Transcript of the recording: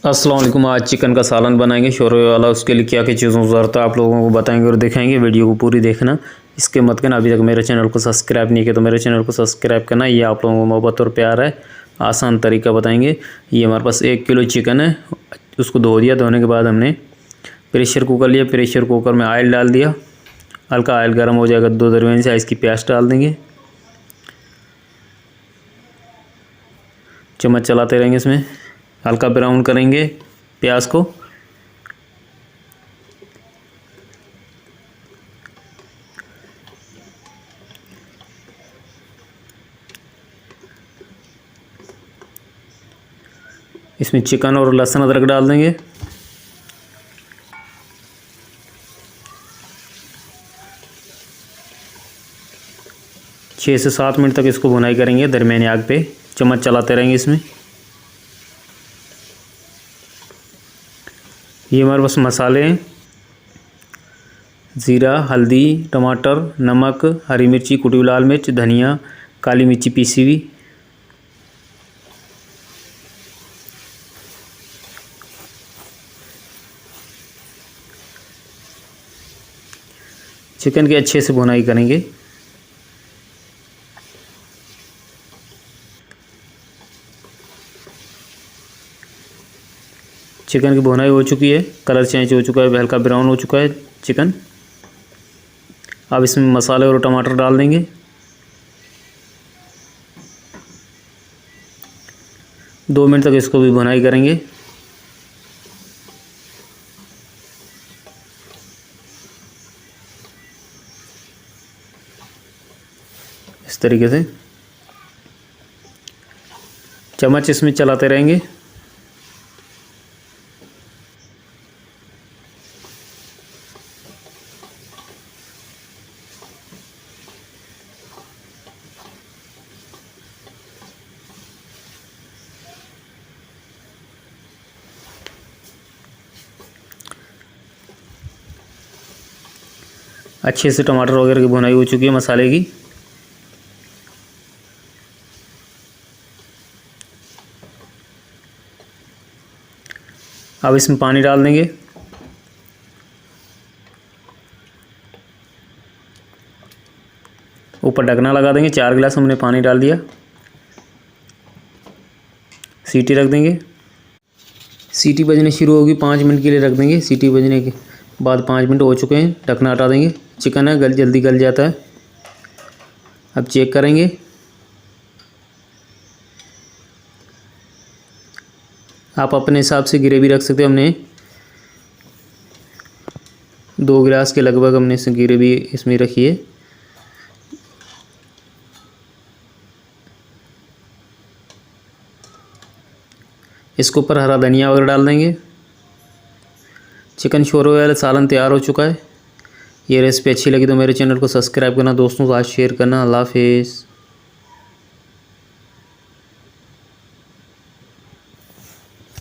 अस्सलाम वालेकुम। आज चिकन का सालन बनाएंगे शोरबे वाला। उसके लिए क्या क्या चीज़ों की ज़रूरत है आप लोगों को बताएंगे और दिखाएंगे। वीडियो को पूरी देखना। इसके मत करना, अभी तक मेरे चैनल को सब्सक्राइब नहीं किया तो मेरे चैनल को सब्सक्राइब करना। ये आप लोगों को मोहब्बत और प्यार है। आसान तरीका बताएंगे। ये हमारे पास 1 किलो चिकन है। उसको धो दिया। धोने के बाद हमने प्रेशर कुकर लिया। प्रेशर कुकर में ऑयल डाल दिया। हल्का ऑयल गर्म हो जाएगा, 2 दरमियानी साइज़ की प्याज डाल देंगे। चम्मच चलाते रहेंगे। इसमें हल्का ब्राउन करेंगे प्याज को। इसमें चिकन और लहसुन अदरक डाल देंगे। छः से 7 मिनट तक इसको भुनाई करेंगे दरमियानी आग पे। चम्मच चलाते रहेंगे। इसमें ये हमारे पास मसाले हैं। ज़ीरा, हल्दी, टमाटर, नमक, हरी मिर्ची, कुटी हुई लाल मिर्च, धनिया, काली मिर्ची पीसी हुई। चिकन की अच्छे से भुनाई करेंगे। चिकन की भुनाई हो चुकी है। कलर चेंज हो चुका है, हल्का ब्राउन हो चुका है चिकन। अब इसमें मसाले और टमाटर डाल देंगे। दो मिनट तक इसको भी भुनाई करेंगे। इस तरीके से चम्मच इसमें चलाते रहेंगे। अच्छे से टमाटर वगैरह की भुनाई हो चुकी है मसाले की। अब इसमें पानी डाल देंगे। ऊपर ढकना लगा देंगे। 4 गिलास हमने पानी डाल दिया। सीटी रख देंगे। सीटी बजने शुरू होगी, 5 मिनट के लिए रख देंगे। सीटी बजने के बाद 5 मिनट हो चुके हैं। ढकना हटा देंगे। चिकन है जल्दी गल जाता है। अब चेक करेंगे। आप अपने हिसाब से ग्रेवी रख सकते हो। हमने 2 गिलास के लगभग हमने ग्रेवी इसमें रखी है। इसके ऊपर हरा धनिया वगैरह डाल देंगे। चिकन शोरबे वाला सालन तैयार हो चुका है। ये रेसिपी अच्छी लगी तो मेरे चैनल को सब्सक्राइब करना, दोस्तों के साथ शेयर करना। अल्लाह हाफिज़।